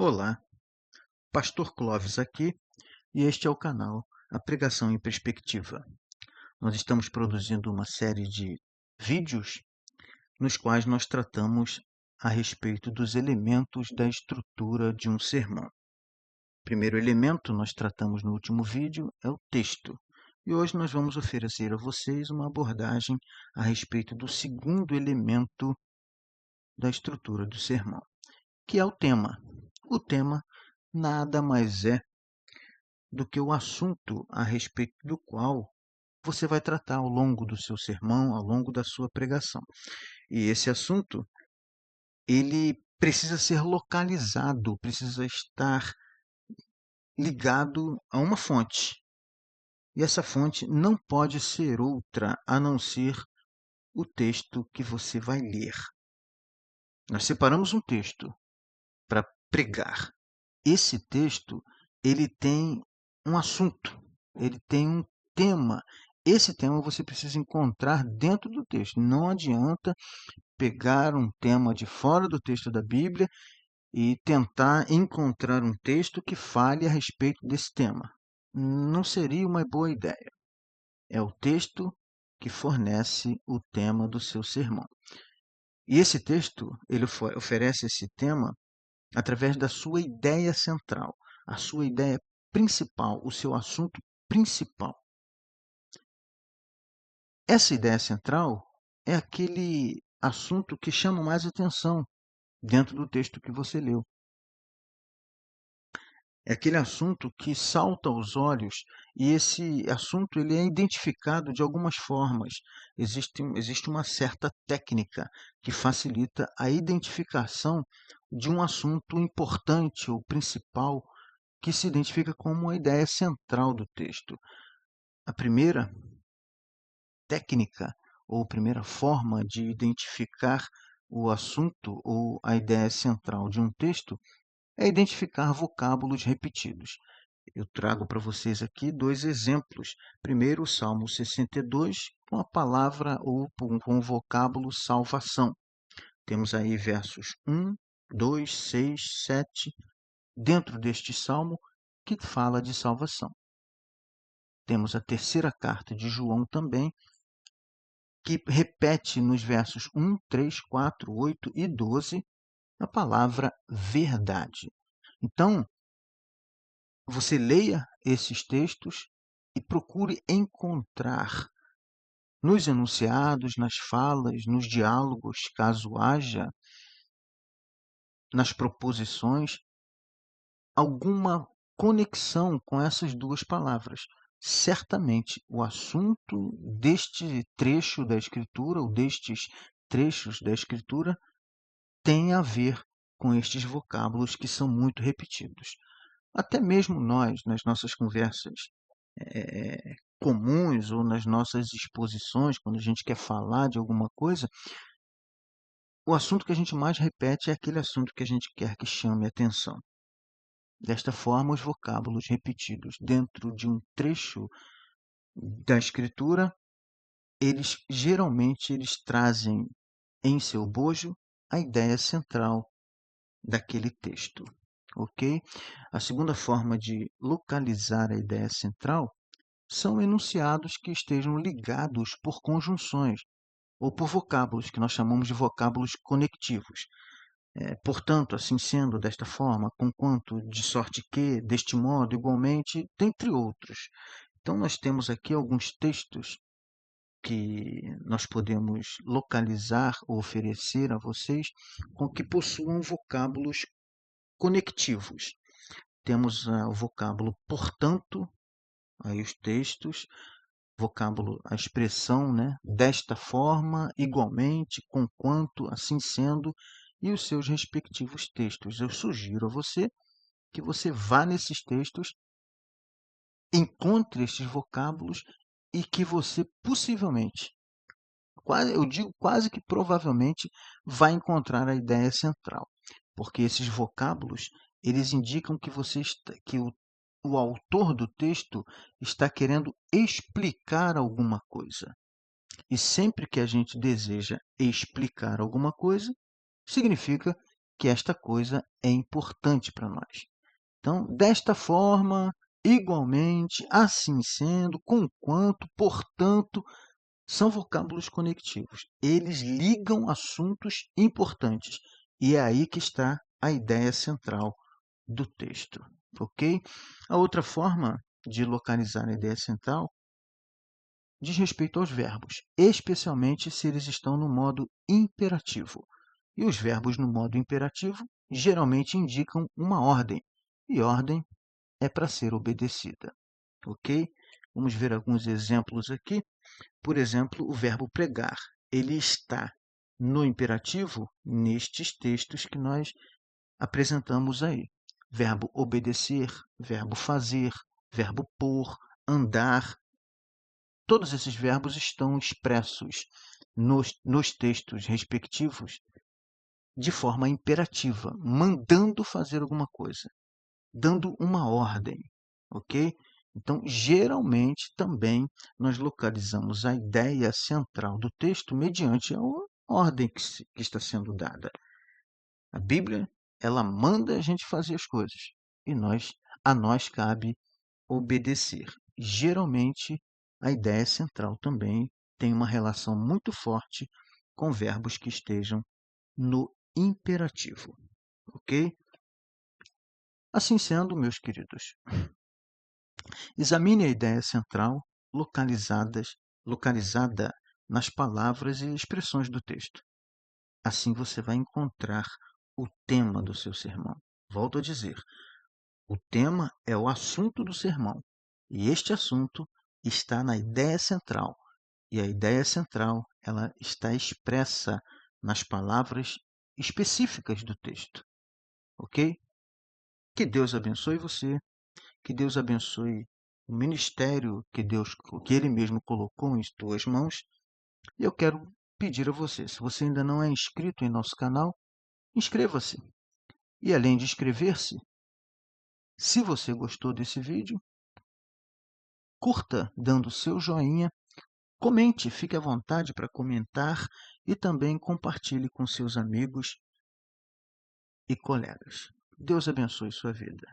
Olá, Pastor Clóvis aqui e este é o canal A Pregação em Perspectiva. Nós estamos produzindo uma série de vídeos nos quais nós tratamos a respeito dos elementos da estrutura de um sermão. O primeiro elemento nós tratamos no último vídeo é o texto. E hoje nós vamos oferecer a vocês uma abordagem a respeito do segundo elemento da estrutura do sermão, que é o tema. O tema nada mais é do que o assunto a respeito do qual você vai tratar ao longo do seu sermão, ao longo da sua pregação. E esse assunto, ele precisa ser localizado, precisa estar ligado a uma fonte. E essa fonte não pode ser outra a não ser o texto que você vai ler. Nós separamos um texto para pregar. Esse texto, ele tem um assunto, ele tem um tema. Esse tema você precisa encontrar dentro do texto. Não adianta pegar um tema de fora do texto da Bíblia e tentar encontrar um texto que fale a respeito desse tema. Não seria uma boa ideia. É o texto que fornece o tema do seu sermão. E esse texto, ele oferece esse tema através da sua ideia central, a sua ideia principal, o seu assunto principal. Essa ideia central é aquele assunto que chama mais atenção dentro do texto que você leu. É aquele assunto que salta aos olhos e esse assunto ele é identificado de algumas formas. Existe uma certa técnica que facilita a identificação de um assunto importante ou principal que se identifica como a ideia central do texto. A primeira técnica ou primeira forma de identificar o assunto ou a ideia central de um texto é identificar vocábulos repetidos. Eu trago para vocês aqui dois exemplos. Primeiro, o Salmo 62, com a palavra ou com o vocábulo salvação. Temos aí versos 1, 2, 6, 7, dentro deste salmo, que fala de salvação. Temos a terceira carta de João também, que repete nos versos 1, 3, 4, 8 e 12 a palavra verdade. Então, você leia esses textos e procure encontrar nos enunciados, nas falas, nos diálogos, caso haja, nas proposições, alguma conexão com essas duas palavras. Certamente o assunto deste trecho da Escritura, ou destes trechos da Escritura, tem a ver com estes vocábulos que são muito repetidos. Até mesmo nós, nas nossas conversas comuns ou nas nossas exposições, quando a gente quer falar de alguma coisa, o assunto que a gente mais repete é aquele assunto que a gente quer que chame atenção. Desta forma, os vocábulos repetidos dentro de um trecho da escritura, eles geralmente trazem em seu bojo a ideia central daquele texto, ok? A segunda forma de localizar a ideia central são enunciados que estejam ligados por conjunções ou por vocábulos, que nós chamamos de vocábulos conectivos. Portanto, assim sendo, desta forma, conquanto, de sorte que, deste modo, igualmente, dentre outros. Então, nós temos aqui alguns textos que nós podemos localizar ou oferecer a vocês com que possuam vocábulos conectivos. Temos o vocábulo portanto, aí os textos, vocábulo, a expressão, né? Desta forma, igualmente, conquanto, assim sendo, e os seus respectivos textos. Eu sugiro a você que você vá nesses textos, encontre estes vocábulos e que você possivelmente, eu digo quase que provavelmente, vai encontrar a ideia central, porque esses vocábulos eles indicam que o autor do texto está querendo explicar alguma coisa. E sempre que a gente deseja explicar alguma coisa, significa que esta coisa é importante para nós. Então, desta forma, igualmente, assim sendo, conquanto, portanto, são vocábulos conectivos. Eles ligam assuntos importantes. E é aí que está a ideia central do texto. Ok? A outra forma de localizar a ideia central diz respeito aos verbos, especialmente se eles estão no modo imperativo. E os verbos no modo imperativo geralmente indicam uma ordem, e ordem é para ser obedecida. Ok? Vamos ver alguns exemplos aqui. Por exemplo, o verbo pregar. Ele está no imperativo nestes textos que nós apresentamos aí. Verbo obedecer, verbo fazer, verbo pôr, andar. Todos esses verbos estão expressos nos textos respectivos de forma imperativa, mandando fazer alguma coisa, dando uma ordem, ok? Então, geralmente, também nós localizamos a ideia central do texto mediante a ordem que está sendo dada. A Bíblia, ela manda a gente fazer as coisas e a nós cabe obedecer. Geralmente, a ideia central também tem uma relação muito forte com verbos que estejam no imperativo, ok? Assim sendo, meus queridos, examine a ideia central localizada nas palavras e expressões do texto. Assim você vai encontrar o tema do seu sermão. Volto a dizer, o tema é o assunto do sermão, e este assunto está na ideia central, e a ideia central ela está expressa nas palavras específicas do texto, ok? Que Deus abençoe você, que Deus abençoe o ministério que Ele mesmo colocou em tuas mãos, e eu quero pedir a você, se você ainda não é inscrito em nosso canal, inscreva-se. E além de inscrever-se, se você gostou desse vídeo, curta dando seu joinha, comente, fique à vontade para comentar e também compartilhe com seus amigos e colegas. Deus abençoe sua vida.